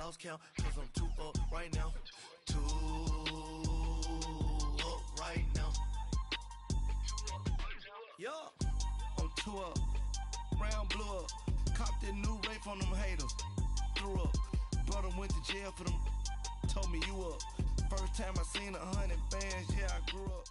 lost count, cause I'm 2 up right now. 2 up right now. Yeah, I'm 2 up. Round blew up. Copped that new rape on them haters. Threw up. Brother went to jail for them. Told me you up. First time I seen 100 bands, yeah, I grew up.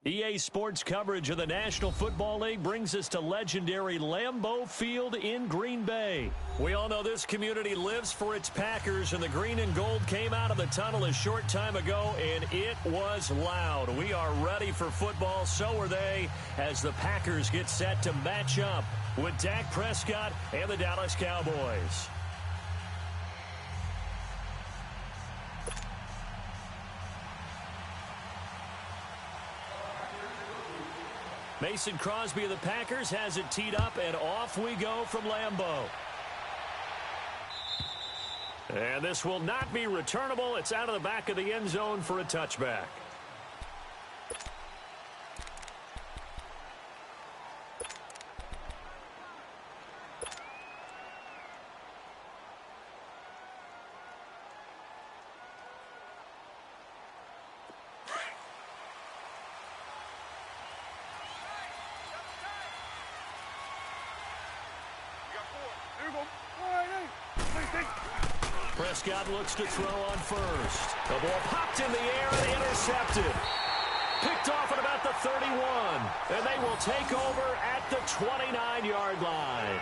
EA Sports coverage of the National Football League brings us to legendary Lambeau Field in Green Bay. We all know this community lives for its Packers, and the green and gold came out of the tunnel a short time ago, and it was loud. We are ready for football, so are they, as the Packers get set to match up with Dak Prescott and the Dallas Cowboys. Mason Crosby of the Packers has it teed up, and off we go from Lambeau. And this will not be returnable. It's out of the back of the end zone for a touchback. Prescott looks to throw on first. The ball popped in the air and intercepted. Picked off at about the 31. And they will take over at the 29-yard line.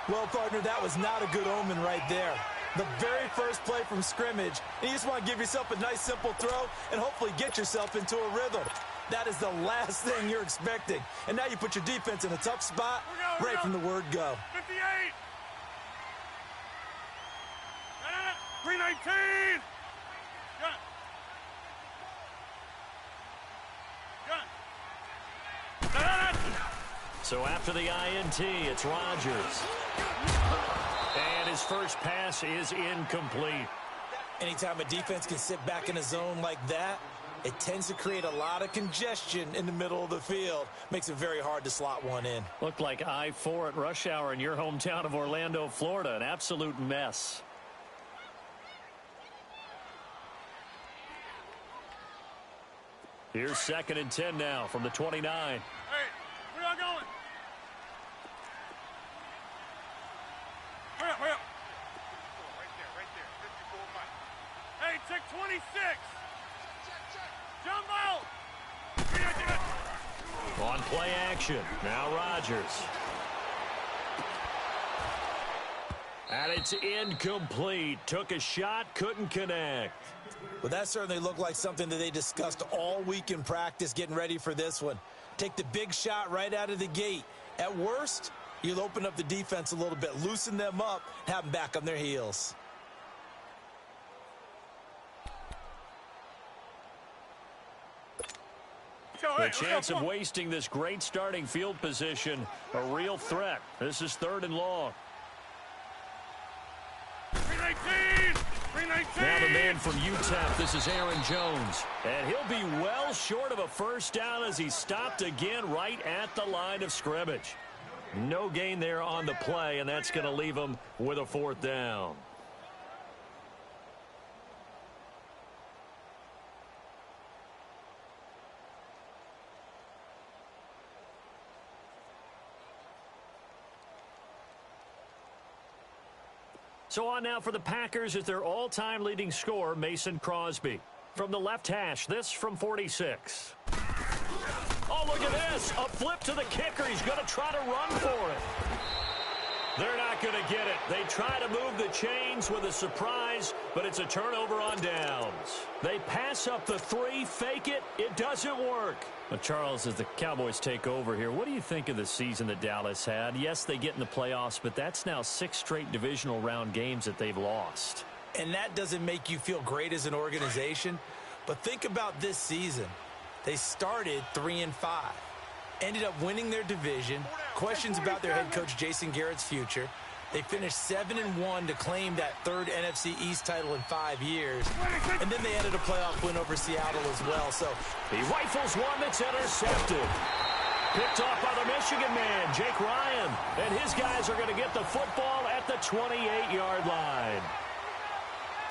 Well, partner, that was not a good omen right there. The very first play from scrimmage, and you just want to give yourself a nice, simple throw and hopefully get yourself into a rhythm. That is the last thing you're expecting. And now you put your defense in a tough spot right from the word go. 58! 319! Gun! Gun! So after the INT, it's Rodgers. And his first pass is incomplete. Anytime a defense can sit back in a zone like that, it tends to create a lot of congestion in the middle of the field. Makes it very hard to slot one in. Looked like I-4 at rush hour in your hometown of Orlando, Florida. An absolute mess. Here's 2nd and 10 now from the 29. Hey, where y'all going? Hurry up, hurry up. Right there. 54 miles. Hey, check 26. Jumbo! On play action. Now Rodgers. And it's incomplete. Took a shot, couldn't connect. Well, that certainly looked like something that they discussed all week in practice getting ready for this one. Take the big shot right out of the gate. At worst, you'll open up the defense a little bit, loosen them up, have them back on their heels. The chance of wasting this great starting field position, a real threat. This is 3rd and long. 319! 319! Now the man from UTEP, this is Aaron Jones. And he'll be well short of a first down as he stopped again right at the line of scrimmage. No gain there on the play, and that's going to leave him with a 4th down. So on now for the Packers is their all-time leading scorer, Mason Crosby. From the left hash, this from 46. Oh, look at this. A flip to the kicker. He's going to try to run for it. They're not going to get it. They try to move the chains with a surprise, but it's a turnover on downs. They pass up the 3, fake it. It doesn't work. Well, Charles, as the Cowboys take over here, what do you think of the season that Dallas had? Yes, they get in the playoffs, but that's now 6 straight divisional round games that they've lost. And that doesn't make you feel great as an organization, but think about this season. They started 3-5, ended up winning their division, questions about their head coach Jason Garrett's future. They finished 7-1 to claim that 3rd NFC East title in 5 years. And then they ended a playoff win over Seattle as well. So he rifles one that's intercepted. Picked off by the Michigan man, Jake Ryan. And his guys are going to get the football at the 28-yard line.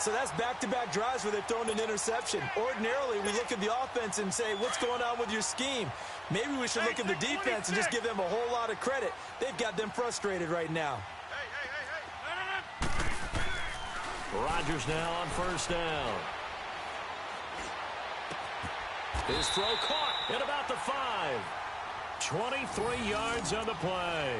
So that's back-to-back drives where they've thrown an interception. Ordinarily, we look at the offense and say, what's going on with your scheme? Maybe we should look at the defense and just give them a whole lot of credit. They've got them frustrated right now. Rodgers now on first down. His throw caught at about the 5. 23 yards on the play.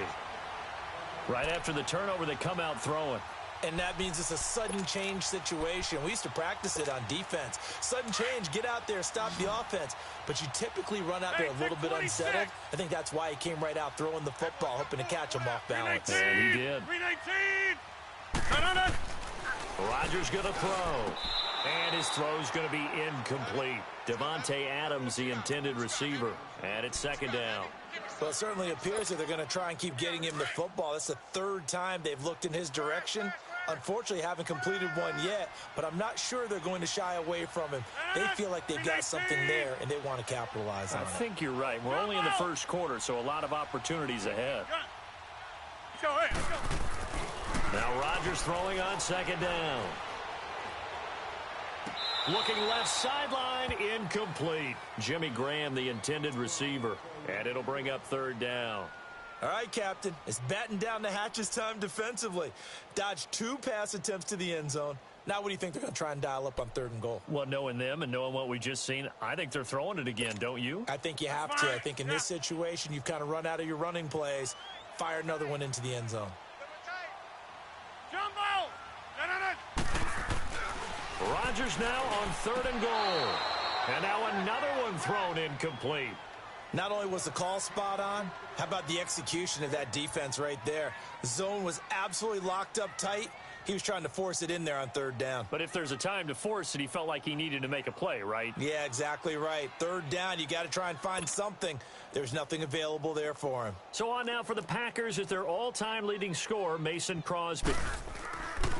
Right after the turnover, they come out throwing. And that means it's a sudden change situation. We used to practice it on defense. Sudden change, get out there, stop the offense. But you typically run out there a little bit unsettled. I think that's why he came right out throwing the football, hoping to catch him off balance. And he did. Rodgers going to throw. And his throw's going to be incomplete. Devontae Adams, the intended receiver. And it's second down. Well, it certainly appears that they're going to try and keep getting him the football. That's the third time they've looked in his direction. Unfortunately, haven't completed one yet, but I'm not sure they're going to shy away from him. They feel like they've got something there, and they want to capitalize on it. I think you're right. We're only in the first quarter, so a lot of opportunities ahead. Now Rodgers throwing on second down. Looking left sideline, incomplete. Jimmy Graham, the intended receiver, and it'll bring up third down. All right, Captain, it's batten down the hatches time defensively. Dodged 2 pass attempts to the end zone. Now what do you think they're going to try and dial up on 3rd and goal? Well, knowing them and knowing what we just seen, I think they're throwing it again, don't you? I think you have to. I think in this situation, you've kind of run out of your running plays. Fire another one into the end zone. Rodgers now on 3rd and goal. And now another one thrown incomplete. Not only was the call spot on, how about the execution of that defense right there? The zone was absolutely locked up tight. He was trying to force it in there on 3rd down. But if there's a time to force it, he felt like he needed to make a play, right? Yeah, exactly right. 3rd down, you got to try and find something. There's nothing available there for him. So on now for the Packers is their all-time leading scorer, Mason Crosby.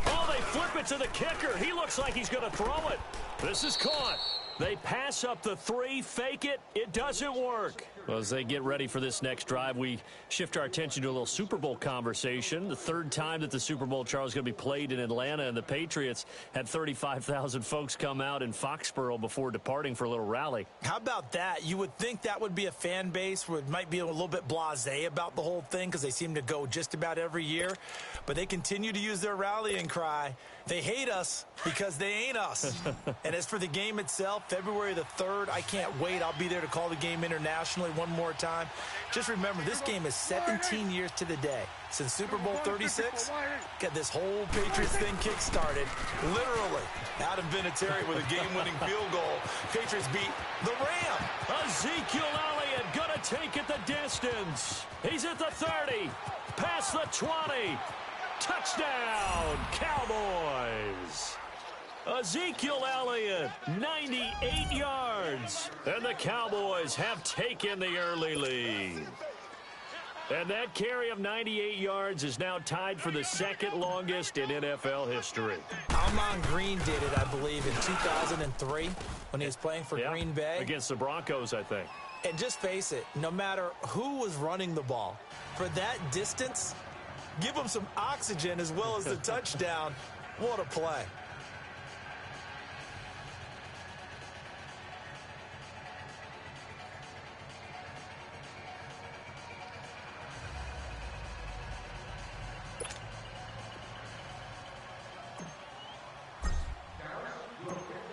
Oh, they flip it to the kicker. He looks like he's going to throw it. This is caught. They pass up the 3, fake it. It doesn't work. Well, as they get ready for this next drive, we shift our attention to a little Super Bowl conversation. The 3rd time that the Super Bowl, Charles, is going to be played in Atlanta, and the Patriots had 35,000 folks come out in Foxborough before departing for a little rally. How about that? You would think that would be a fan base where it might be a little bit blasé about the whole thing because they seem to go just about every year. But they continue to use their rallying cry. They hate us because they ain't us. And as for the game itself, February the 3rd, I can't wait. I'll be there to call the game internationally one more time. Just remember, this game is 17 years to the day since Super Bowl 36. Got this whole Patriots thing kick-started. Literally, Adam Vinatieri with a game-winning field goal. Patriots beat the Rams. Ezekiel Elliott going to take it the distance. He's at the 30, past the 20. Touchdown, Cowboys. Ezekiel Elliott, 98 yards. And the Cowboys have taken the early lead. And that carry of 98 yards is now tied for the 2nd longest in NFL history. Almon Green did it, I believe, in 2003 when he was playing for Green Bay. Against the Broncos, I think. And just face it, no matter who was running the ball, for that distance, give them some oxygen as well as the touchdown. What a play.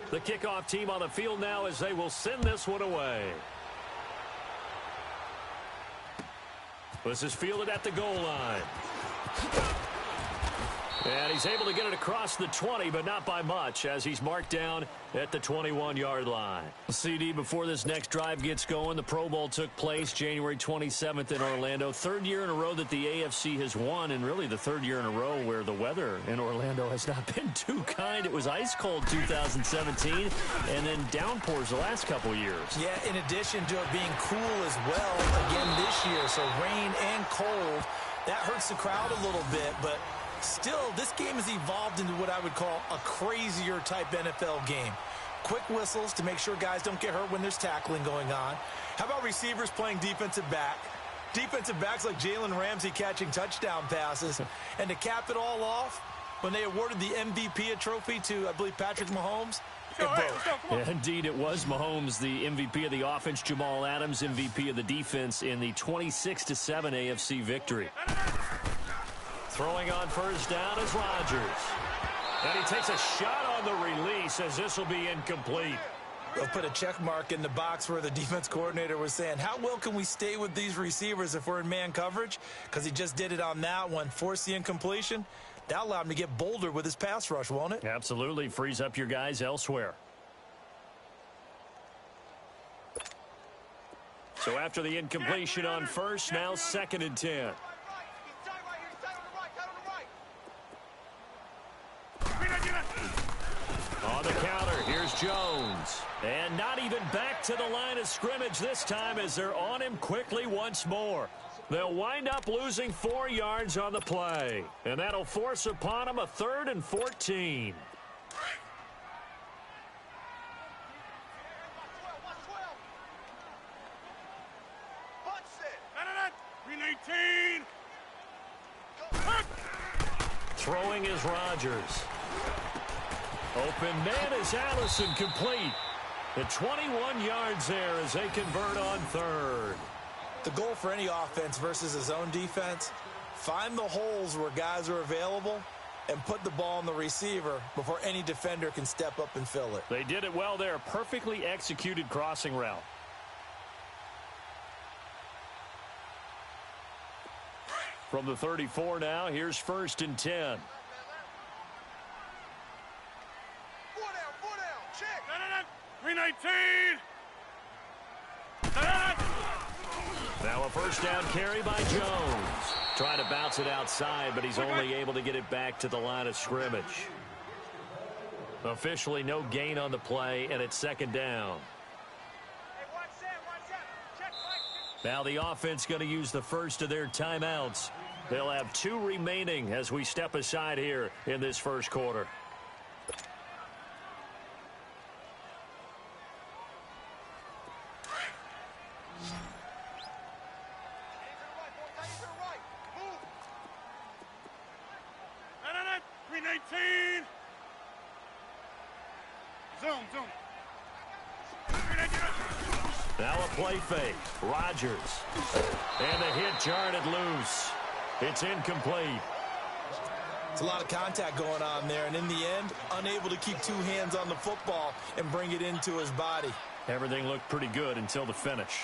The kickoff team on the field now as they will send this one away. This is fielded at the goal line. And he's able to get it across the 20, but not by much, as he's marked down at the 21-yard line. CD, before this next drive gets going, the Pro Bowl took place January 27th in Orlando. 3rd year in a row that the AFC has won, and really the 3rd year in a row where the weather in Orlando has not been too kind. It was ice cold 2017, and then downpours the last couple years. Yeah, in addition to it being cool as well again this year, so rain and cold, that hurts the crowd a little bit, but still, this game has evolved into what I would call a crazier type NFL game. Quick whistles to make sure guys don't get hurt when there's tackling going on. How about receivers playing defensive back? Defensive backs like Jalen Ramsey catching touchdown passes. And to cap it all off, when they awarded the MVP trophy to, I believe, Patrick Mahomes? Indeed, it was Mahomes, the MVP of the offense. Jamal Adams, MVP of the defense in the 26-7 AFC victory. Throwing on first down is Rodgers. And he takes a shot on the release as this will be incomplete. They'll put a check mark in the box where the defense coordinator was saying, how well can we stay with these receivers if we're in man coverage? Because he just did it on that one, forced the incompletion. That'll allow him to get bolder with his pass rush, won't it? Absolutely. Frees up your guys elsewhere. So after the incompletion on first, now 2nd and 10. On the counter, here's Jones. And not even back to the line of scrimmage this time as they're on him quickly once more. They'll wind up losing 4 yards on the play. And that'll force upon them a 3rd and 14. Throwing is Rodgers. Open man is Allison, complete. The 21 yards there as they convert on 3rd. The goal for any offense versus his own defense, find the holes where guys are available and put the ball on the receiver before any defender can step up and fill it. They did it well there. Perfectly executed crossing route. From the 34 now, here's 1st and 10. Check. 319. Now a first down carry by Jones. Trying to bounce it outside, but he's only able to get it back to the line of scrimmage. Officially no gain on the play, and it's 2nd down. Now the offense going to use the first of their timeouts. They'll have 2 remaining as we step aside here in this first quarter. Now a play fake. Rodgers. And the hit jarred loose. It's incomplete. It's a lot of contact going on there, and in the end, unable to keep 2 hands on the football and bring it into his body. Everything looked pretty good until the finish.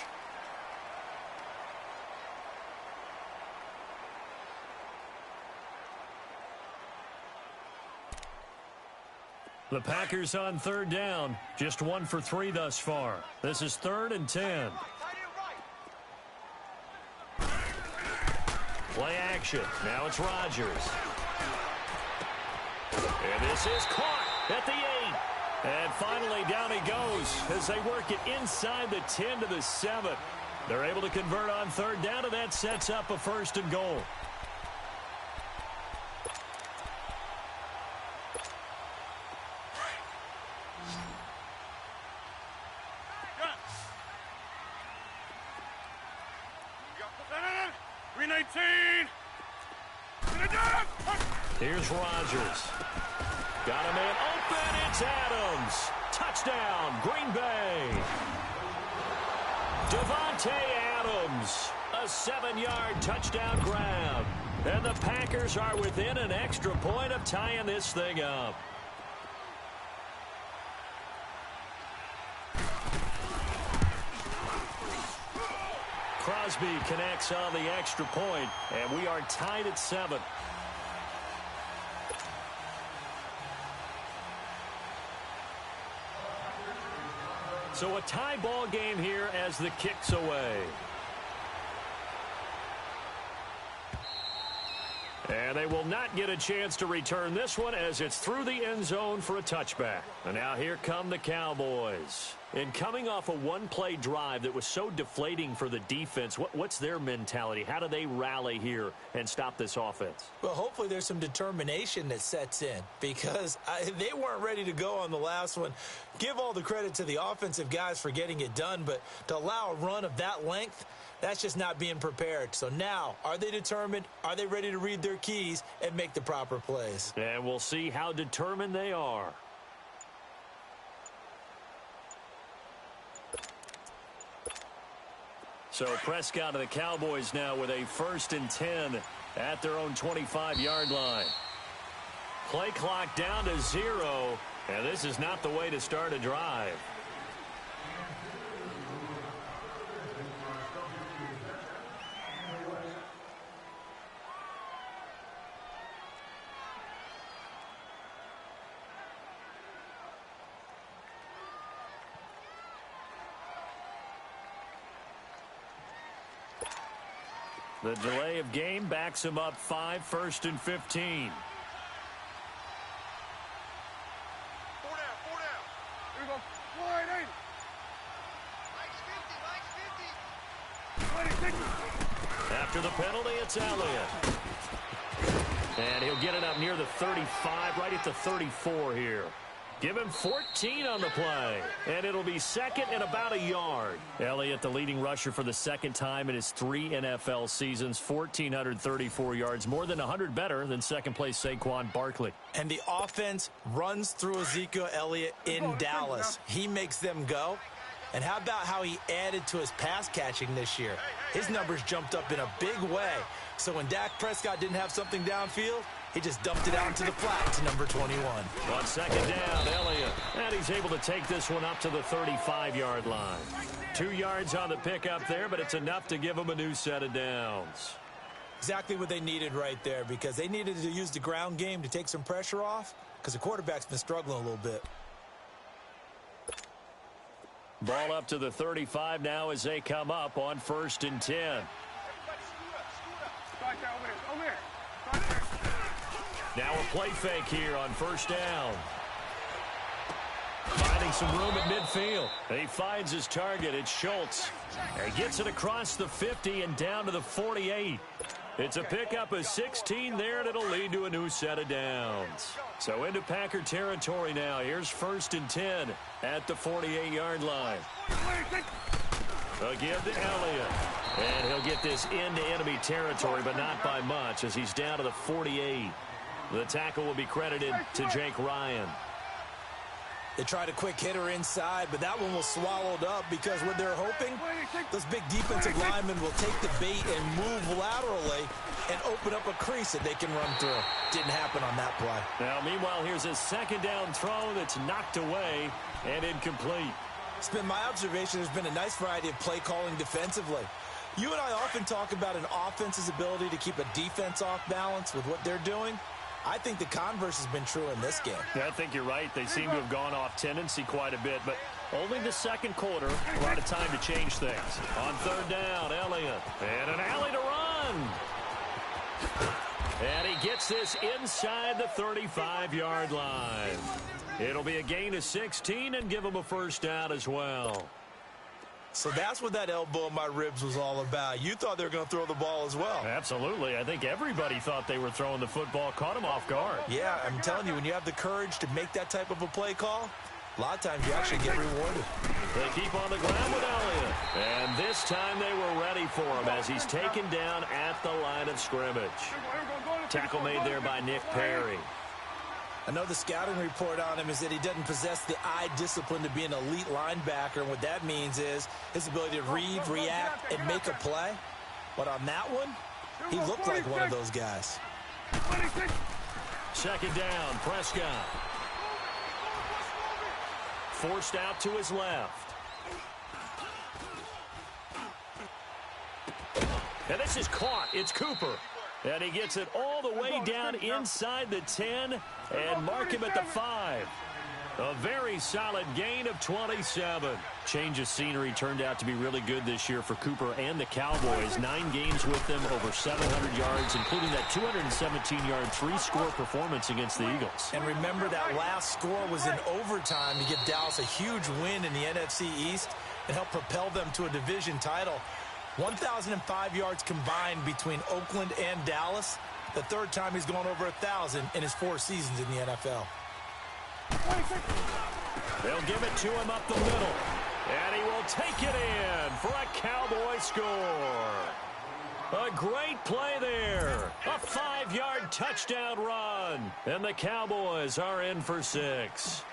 The Packers on 3rd down. Just 1 for 3 thus far. This is 3rd and 10. Play action. Now it's Rodgers. And this is caught at the 8. And finally down he goes as they work it inside the 10 to the 7. They're able to convert on 3rd down, and that sets up a 1st and goal. Here's Rodgers. Got a man open. It's Adams. Touchdown, Green Bay. Devontae Adams. A 7-yard touchdown grab. And the Packers are within an extra point of tying this thing up. Crosby connects on the extra point, and we are tied at 7. So a tie ball game here as the kick's away. And they will not get a chance to return this one as it's through the end zone for a touchback. And now here come the Cowboys. And coming off a one-play drive that was so deflating for the defense, what's their mentality? How do they rally here and stop this offense? Well, hopefully there's some determination that sets in because they weren't ready to go on the last one. Give all the credit to the offensive guys for getting it done, but to allow a run of that length, That's just not being prepared. So now, are they determined? Are they ready to read their keys and make the proper plays? And we'll see how determined they are. So Prescott and the Cowboys now with a 1st and 10 at their own 25-yard line. Play clock down to 0, and this is not the way to start a drive. The delay of game backs him up 5, 1st and 15. 4 down, 4 down. Here we go. Wide 80. 20, 60. After the penalty, it's Elliott. And he'll get it up near the 35, right at the 34 here. Give him 14 on the play, and it'll be 2nd and about a yard. Elliott, the leading rusher for the 2nd time in his 3 NFL seasons, 1,434 yards, more than 100 better than 2nd place Saquon Barkley. And the offense runs through Ezekiel Elliott in Dallas. He makes them go. And how about how he added to his pass catching this year? His numbers jumped up in a big way. So when Dak Prescott didn't have something downfield, he just dumped it out into the flat to number 21. On 2nd down, Elliott. And he's able to take this one up to the 35-yard line. 2 yards on the pickup there, but it's enough to give him a new set of downs. Exactly what they needed right there, because they needed to use the ground game to take some pressure off, because the quarterback's been struggling a little bit. Ball up to the 35 now as they come up on 1st and 10. Everybody scoot up, scoot up. Start there, over there, Start there. Now a play fake here on 1st down. Finding some room at midfield. He finds his target. It's Schultz. He gets it across the 50 and down to the 48. It's a pickup of 16 there, and it'll lead to a new set of downs. So into Packer territory now. Here's 1st and 10 at the 48-yard line. Again to Elliott. And he'll get this into enemy territory, but not by much, as he's down to the 48. The tackle will be credited to Jake Ryan. They tried a quick hitter inside, but that one was swallowed up because what they're hoping, those big defensive linemen will take the bait and move laterally and open up a crease that they can run through. Didn't happen on that play. Now, meanwhile, here's a 2nd down throw that's knocked away and incomplete. It's been my observation there's been a nice variety of play calling defensively. You and I often talk about an offense's ability to keep a defense off balance with what they're doing. I think the converse has been true in this game. Yeah, I think you're right. They seem to have gone off tendency quite a bit, but only the 2nd quarter, a lot of time to change things. On 3rd down, Elliott. And an alley to run. And he gets this inside the 35-yard line. It'll be a gain of 16 and give him a 1st down as well. So that's what that elbow in my ribs was all about. You thought they were going to throw the ball as well. Absolutely. I think everybody thought they were throwing the football, caught him off guard. Yeah, I'm telling you, when you have the courage to make that type of a play call, a lot of times you actually get rewarded. They keep on the ground with Elliott. And this time they were ready for him as he's taken down at the line of scrimmage. Tackle made there by Nick Perry. I know the scouting report on him is that he doesn't possess the eye discipline to be an elite linebacker. And what that means is his ability to read, react, and make a play. But on that one, he looked like one of those guys. 2nd down, Prescott. Forced out to his left. And this is caught. It's Cooper. And he gets it all the way down inside the 10 and mark him at the 5. A very solid gain of 27. Change of scenery turned out to be really good this year for Cooper and the Cowboys. 9 games with them, over 700 yards, including that 217-yard 3-score performance against the Eagles. And remember, that last score was in overtime to give Dallas a huge win in the NFC East and help propel them to a division title. 1,005 yards combined between Oakland and Dallas. The 3rd time he's gone over 1,000 in his 4 seasons in the NFL. They'll give it to him up the middle. And he will take it in for a Cowboy score. A great play there. A 5-yard touchdown run. And the Cowboys are in for 6.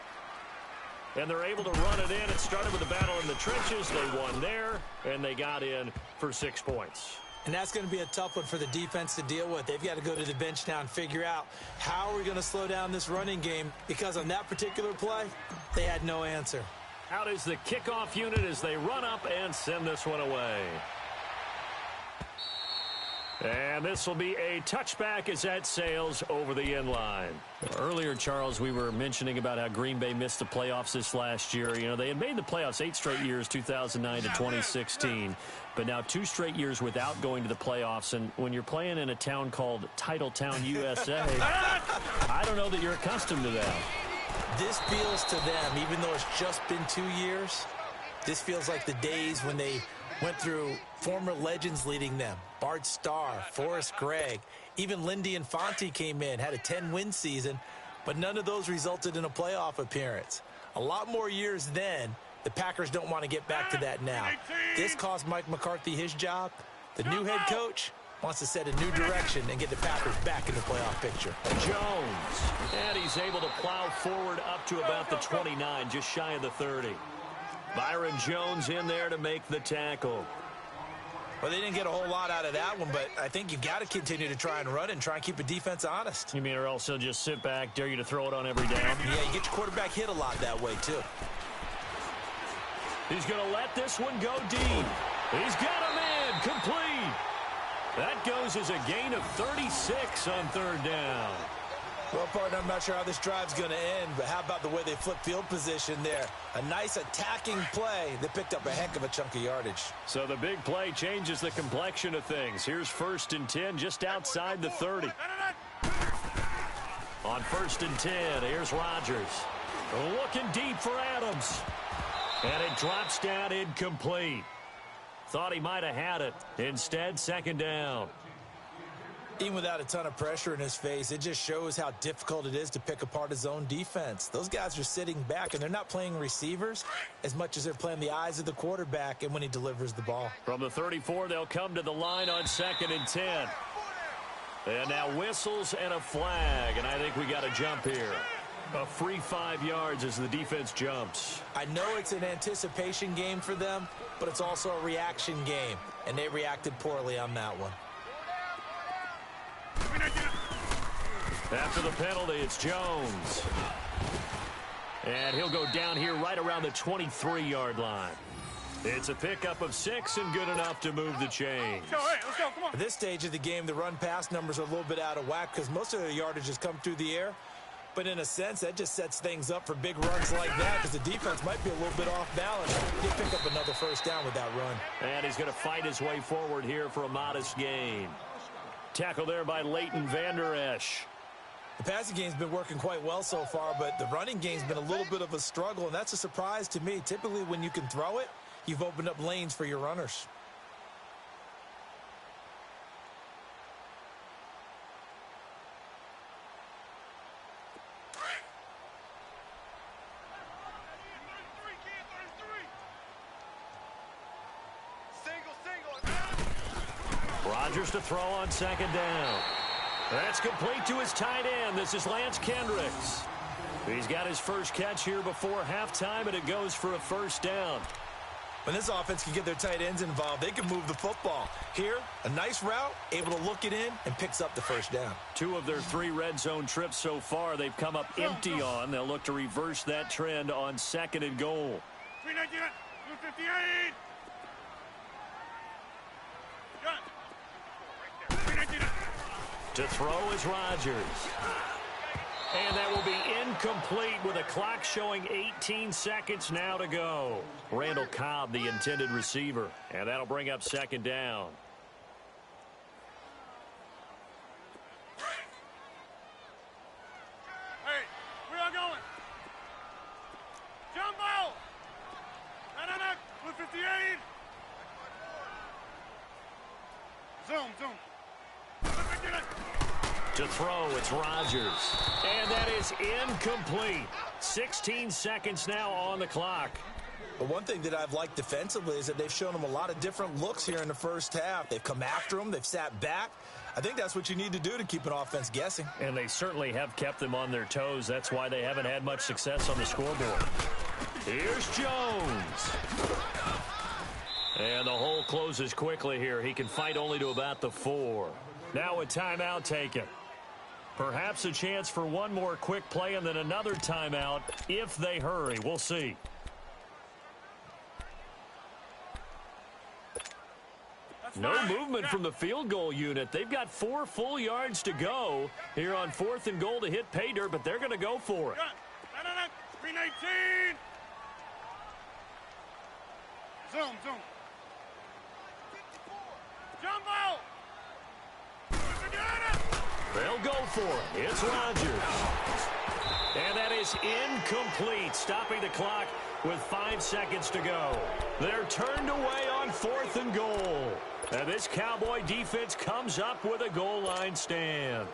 And they're able to run it in. It started with a battle in the trenches. They won there, and they got in for 6 points. And that's going to be a tough one for the defense to deal with. They've got to go to the bench now and figure out how are we going to slow down this running game, because on that particular play, they had no answer. Out is the kickoff unit as they run up and send this one away. And this will be a touchback as that sails over the end line. Earlier, Charles, we were mentioning about how Green Bay missed the playoffs this last year. You know, they had made the playoffs 8 straight years, 2009 to 2016. But now 2 straight years without going to the playoffs. And when you're playing in a town called Titletown, USA, I don't know that you're accustomed to that. This feels to them, even though it's just been 2 years, this feels like the days when they went through former legends leading them. Bart Starr, Forrest Gregg, even Lindy Infante came in, had a 10-win season, but none of those resulted in a playoff appearance. A lot more years then. The Packers don't want to get back to that now. This cost Mike McCarthy his job. The new head coach wants to set a new direction and get the Packers back in the playoff picture. Jones, and he's able to plow forward up to about the 29, just shy of the 30. Byron Jones in there to make the tackle. Well, they didn't get a whole lot out of that one, but I think you've got to continue to try and run and try and keep a defense honest. You mean, or else he'll just sit back, dare you to throw it on every down? Yeah, you get your quarterback hit a lot that way, too. He's going to let this one go deep. He's got him in, complete. That goes as a gain of 36 on 3rd down. Well, partner, I'm not sure how this drive's going to end, but how about the way they flip field position there? A nice attacking play that picked up a heck of a chunk of yardage. So the big play changes the complexion of things. Here's 1st and 10 just outside the 30. On 1st and 10, here's Rodgers. Looking deep for Adams. And it drops down incomplete. Thought he might have had it. Instead, 2nd down. Even without a ton of pressure in his face, it just shows how difficult it is to pick apart his own defense. Those guys are sitting back, and they're not playing receivers as much as they're playing the eyes of the quarterback and when he delivers the ball. From the 34, they'll come to the line on 2nd and 10. And now whistles and a flag, and I think we got a jump here. A free 5 yards as the defense jumps. I know it's an anticipation game for them, but it's also a reaction game, and they reacted poorly on that one. After the penalty, it's Jones. And he'll go down here right around the 23-yard line. It's a pickup of 6 and good enough to move the chains. Let's go, come on. At this stage of the game, the run-pass numbers are a little bit out of whack because most of their yardage has come through the air. But in a sense, that just sets things up for big runs like that because the defense might be a little bit off balance. He'll pick up another 1st down with that run. And he's going to fight his way forward here for a modest gain. Tackle there by Leighton Vander Esch. The passing game's been working quite well so far, but the running game's been a little bit of a struggle, and that's a surprise to me. Typically, when you can throw it, you've opened up lanes for your runners. Rodgers to throw on 2nd down. That's complete to his tight end. This is Lance Kendricks. He's got his first catch here before halftime, and it goes for a 1st down. When this offense can get their tight ends involved, they can move the football. Here, a nice route, able to look it in, and picks up the 1st down. 2 of their 3 red zone trips so far, they've come up empty on. They'll look to reverse that trend on 2nd and goal. 319, 258. To throw is Rodgers. And that will be incomplete with a clock showing 18 seconds now to go. Randall Cobb, the intended receiver. And that'll bring up 2nd down. Hey, where y'all going? Jumbo! 258. Zoom. To throw, it's Rodgers. And that is incomplete. 16 seconds now on the clock. But one thing that I've liked defensively is that they've shown them a lot of different looks here in the first half. They've come after them. They've sat back. I think that's what you need to do to keep an offense guessing. And they certainly have kept them on their toes. That's why they haven't had much success on the scoreboard. Here's Jones. And the hole closes quickly here. He can fight only to about the 4. Now a timeout taken. Perhaps a chance for one more quick play and then another timeout if they hurry. We'll see. No movement from the field goal unit. They've got 4 full yards to go here on 4th and goal to hit pay dirt, but they're going to go for it. 319. Zoom. Jumbo. They'll go for it. It's Rodgers. And that is incomplete, stopping the clock with 5 seconds to go. They're turned away on 4th and goal. And this Cowboy defense comes up with a goal line stand.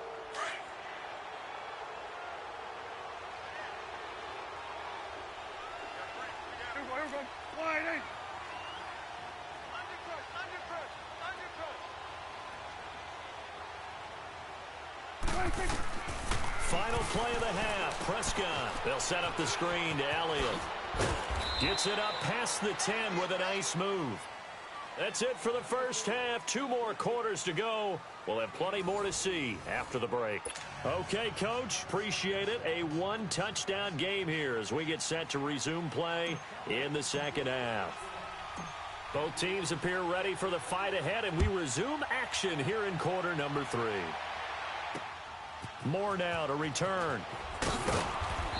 Final play of the half. Prescott. They'll set up the screen to Elliott. Gets it up past the 10 with a nice move. That's it for the first half. 2 more quarters to go. We'll have plenty more to see after the break. Okay, Coach, appreciate it. A 1-touchdown game here as we get set to resume play in the second half. Both teams appear ready for the fight ahead, and we resume action here in quarter number 3. Moore now to return.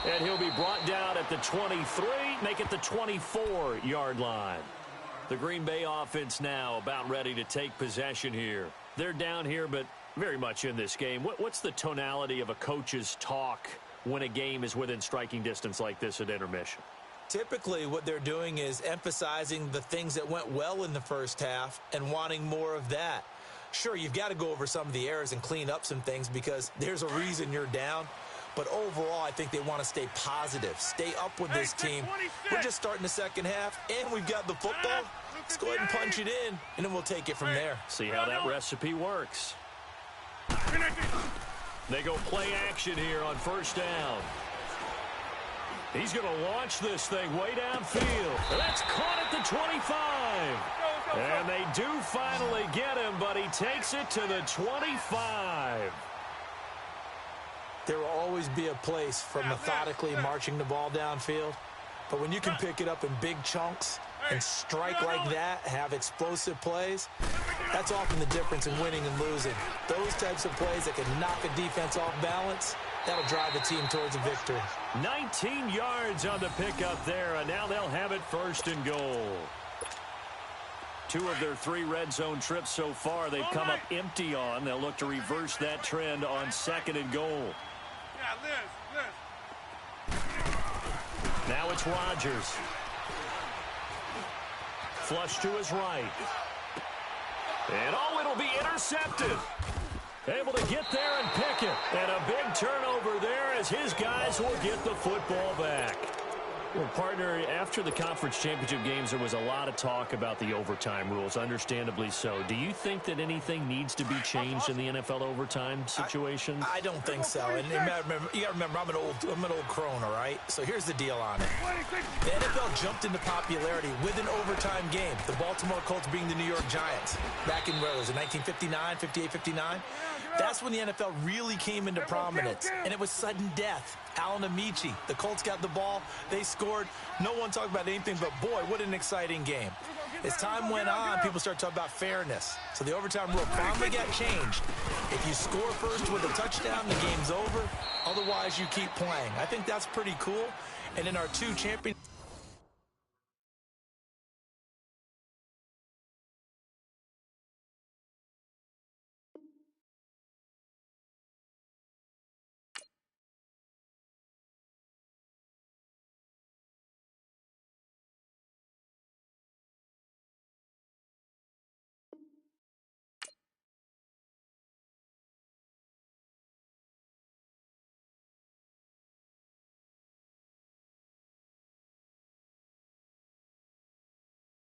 And he'll be brought down at the 23, make it the 24-yard line. The Green Bay offense now about ready to take possession here. They're down here, but very much in this game. What's the tonality of a coach's talk when a game is within striking distance like this at intermission? Typically, what they're doing is emphasizing the things that went well in the first half and wanting more of that. Sure, you've got to go over some of the errors and clean up some things because there's a reason you're down. But overall, I think they want to stay positive, stay up with this team. We're just starting the second half, and we've got the football. Let's go ahead and punch it in, and then we'll take it from there. See how that recipe works. They go play action here on first down. He's going to launch this thing way downfield. That's caught at the 25. And they do finally get him, but he takes it to the 25. There will always be a place for methodically marching the ball downfield. But when you can pick it up in big chunks and strike like that, have explosive plays, that's often the difference in winning and losing. Those types of plays that can knock a defense off balance, that'll drive the team towards a victory. 19 yards on the pickup there, and now they'll have it 1st and goal. 2 of their 3 red zone trips so far they've come up empty on. They'll look to reverse that trend on 2nd and goal. Now it's Rodgers. Flush to his right. And it'll be intercepted. Able to get there and pick it. And a big turnover there as his guys will get the football back. Well, partner, after the conference championship games, there was a lot of talk about the overtime rules, understandably so. Do you think that anything needs to be changed in the NFL overtime situation? I don't think so. And you got to remember, I'm an old crone, all right? So here's the deal on it. The NFL jumped into popularity with an overtime game. The Baltimore Colts being the New York Giants back in, what was it, 1959, 58, 59? That's when the NFL really came into prominence, and it was sudden death. Alan Amici, the Colts got the ball, they scored. No one talked about anything, but boy, what an exciting game. As time went on, people started talking about fairness. So the overtime rule finally got changed. If you score first with a touchdown, the game's over. Otherwise, you keep playing. I think that's pretty cool. And in our 2 champions...